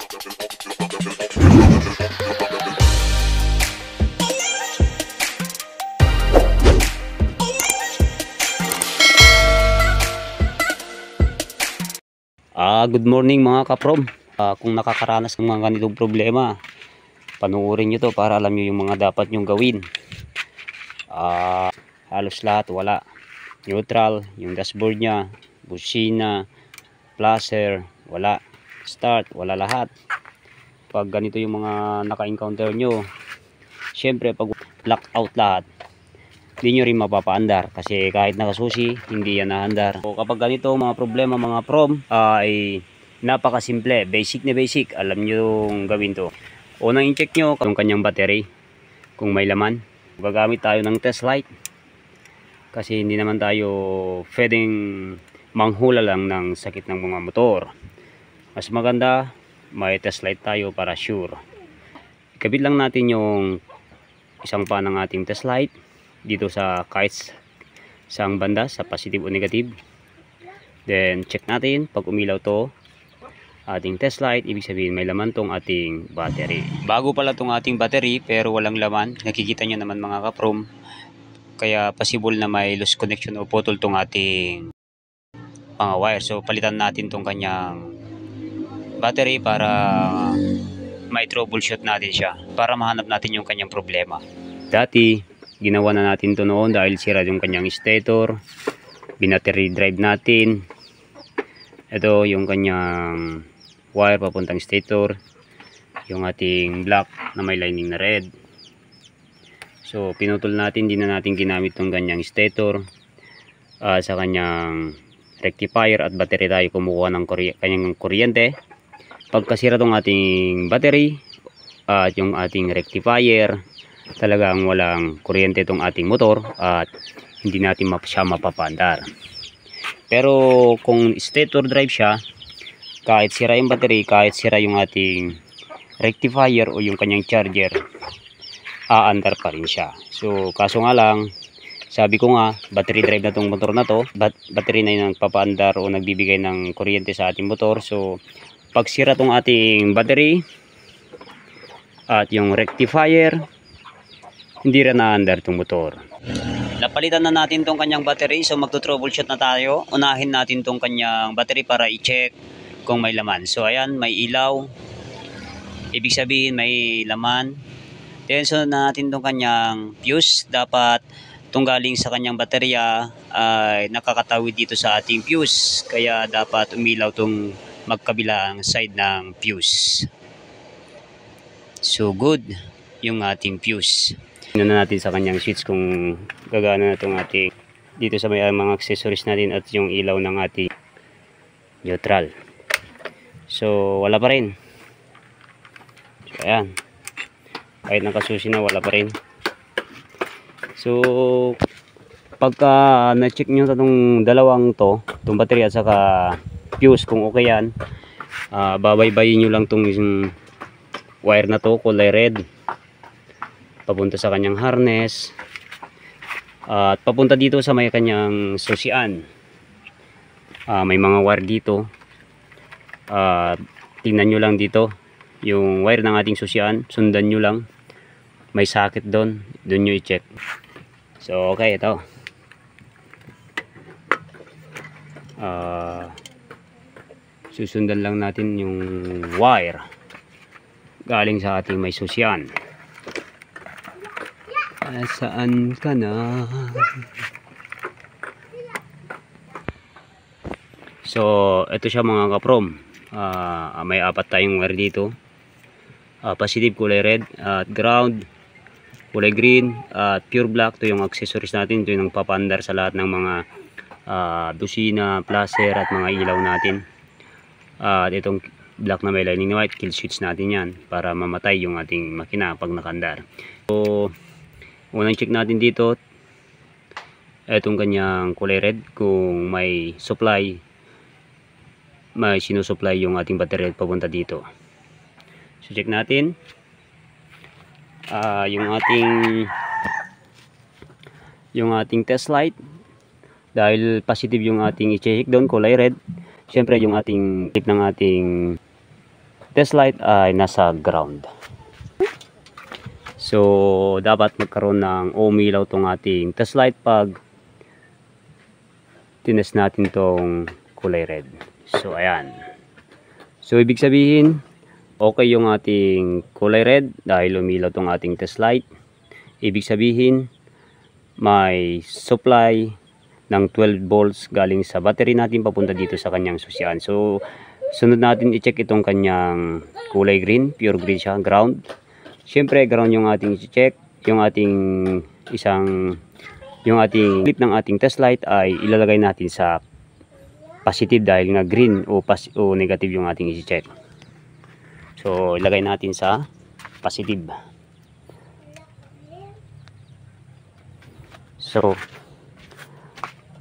Good morning mga kaprom. Kung nakakaranas ng mga ganitong problema, panuorin nyo to para alam nyo yung mga dapat nyong gawin. Halos lahat wala. Neutral, yung dashboard nya, busina, flasher, wala. Start, wala lahat. Pag ganito yung mga naka-encounter nyo, syempre pag blackout lahat, hindi nyo rin mapapaandar kasi kahit nakasusi hindi yan naandar. So, kapag ganito mga problema mga prom ay napakasimple, basic na basic, alam nyo yung gawin to. Unang i-check nyo kung kanyang battery, kung may laman. Gagamit tayo ng test light kasi hindi naman tayo pwedeng manghula lang ng sakit ng mga motor. Mas maganda may test light tayo para sure. Ikabit lang natin yung isang pa ng ating test light dito sa kahit saang banda, sa positive o negative. Then check natin pag umilaw to ating test light, ibig sabihin may laman tong ating battery. Bago pala tong ating battery pero walang laman, nakikita nyo naman mga kaprom, kaya possible na may loose connection o putol tong ating mga wire. So palitan natin tong kanyang battery para may troubleshoot natin siya, para mahanap natin yung kanyang problema. Dati ginawa na natin to noon dahil sira yung kanyang stator, binattery drive natin. Ito yung kanyang wire papuntang stator, yung ating black na may lining na red. So pinutol natin, di na natin ginamit tong kanyang stator. Sa kanyang rectifier at battery tayo kumukuha ng kanyang kuryente. Pagkasira tong ating battery at yung ating rectifier, talagang walang kuryente itong ating motor at hindi natin siya mapapandar. Pero kung stator drive siya, kahit sira yung battery, kahit sira yung ating rectifier o yung kanyang charger, aandar pa rin siya. So kaso nga lang, sabi ko nga, battery drive na itong motor na to, battery na yung nagpapaandar o nagbibigay ng kuryente sa ating motor. So pag sira tong ating battery at yung rectifier, hindi rin naandar itong motor. Napalitan na natin tong kanyang battery, so magto-troubleshoot na tayo. Unahin natin tong kanyang battery para i-check kung may laman. So ayan, may ilaw, ibig sabihin may laman. Then so natin tong kanyang fuse. Dapat tong galing sa kanyang baterya ay nakakatawid dito sa ating fuse, kaya dapat umilaw tong magkabilang side ng fuse. So good yung ating fuse. Tingnan na natin sa kanyang switch kung gagana na itong ating dito sa may mga accessories natin at yung ilaw ng ating neutral. So wala pa rin. So ayan, kahit nakasusi na wala pa rin. So pagka na-check nyo itong dalawang itong battery at saka fuse, kung okay yan, babaybayin nyo lang itong wire na to, kulay red, papunta sa kanyang harness at papunta dito sa may kanyang susian. May mga wire dito. Tingnan nyo lang dito yung wire ng ating susian, sundan nyo lang, may socket doon nyo i-check. So okay, ito susundan lang natin yung wire galing sa ating may susian. Saan ka na? So ito siya mga kaprom. May apat tayong wire dito. Positive kulay red, at ground kulay green, at pure black. Ito yung accessories natin. Ito yung papandar sa lahat ng mga busina, flasher at mga ilaw natin. At itong black na may lining na white, kill switch natin yan para mamatay yung ating makina pag nakandar. So unang check natin dito etong kanyang kulay red, kung may supply, may sinusupply yung ating battery papunta dito. So check natin yung ating test light, dahil positive yung ating i-check doon, kulay red. Siyempre yung ating tip ng ating test light ay nasa ground. So dapat magkaroon ng umilaw tong ating test light pag tinest natin tong kulay red. So ayan. So ibig sabihin okay yung ating kulay red dahil umilaw tong ating test light. Ibig sabihin may supply ng 12 volts galing sa battery natin papunta dito sa kanyang susian. So sunod natin i-check itong kanyang kulay green, pure green siya, ground. Siyempre ground yung ating i-check, yung ating clip ng ating test light ay ilalagay natin sa positive dahil nga green o negative yung ating i-check. So ilagay natin sa positive. So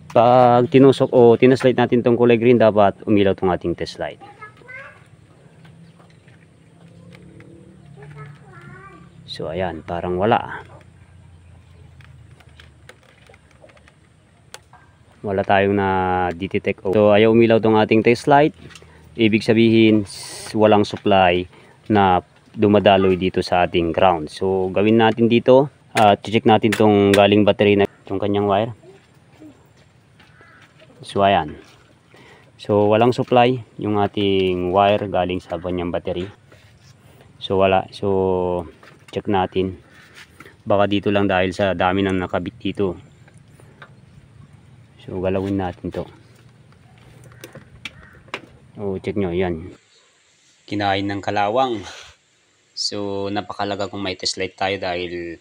pag tinusok o tinest light natin tong kulay green, dapat umilaw tong ating test light. So ayan, parang wala. Wala tayong na detect. So ayaw umilaw tong ating test light. Ibig sabihin walang supply na dumadaloy dito sa ating ground. So gawin natin dito, check natin tong galing battery na itong kanyang wire. So ayan. So walang supply yung ating wire galing sa kanyang battery. So wala. So check natin. Baka dito lang dahil sa dami nang nakabit dito. So galawin natin to. O check nyo, yan. Kinain ng kalawang. So napakalaga kung may test light tayo dahil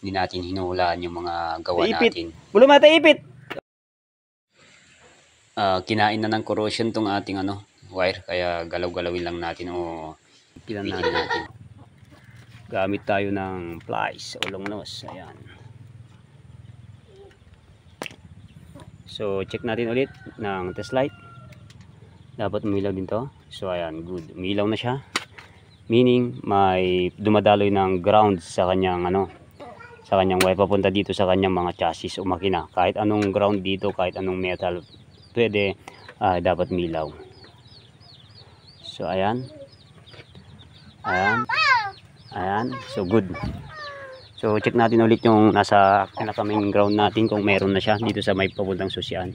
hindi natin hinuhulaan yung mga gawa natin. Bulo mata ipit! Kinain na ng corrosion tong ating wire, kaya galaw-galawin lang natin o ilan natin. Gamit tayo ng plies o long nose. Ayan. So check natin ulit ng test light. Dapat umilaw din to. So ayan, good. Umilaw na siya. Meaning may dumadaloy ng ground sa kanyang sa kanyang wire papunta dito sa kanyang mga chassis o makina. Kahit anong ground dito, kahit anong metal, pwede, dapat milaw. So ayan. Ayan. So good. So check natin ulit yung nasa pinaka-main ground natin kung meron na siya dito sa may papuntang susian.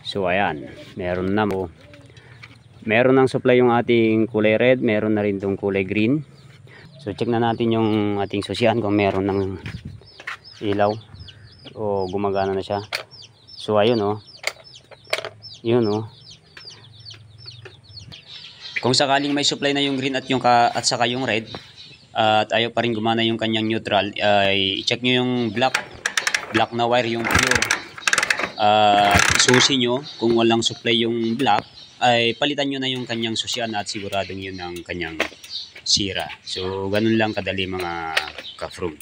So ayan, meron na mo. Meron ng supply yung ating kulay red, meron na rin tong kulay green. So check na natin yung ating susian kung meron ng ilaw o gumagana na siya. So ayun yun kung sakaling may supply na yung green at saka yung red at ayaw pa rin gumana yung kanyang neutral, ay i-check nyo yung black na wire, yung pure. Isusi nyo kung walang supply yung black, ay palitan nyo na yung kanyang susian at siguradong yun ang kanyang sira. So ganun lang kadali mga ka-from.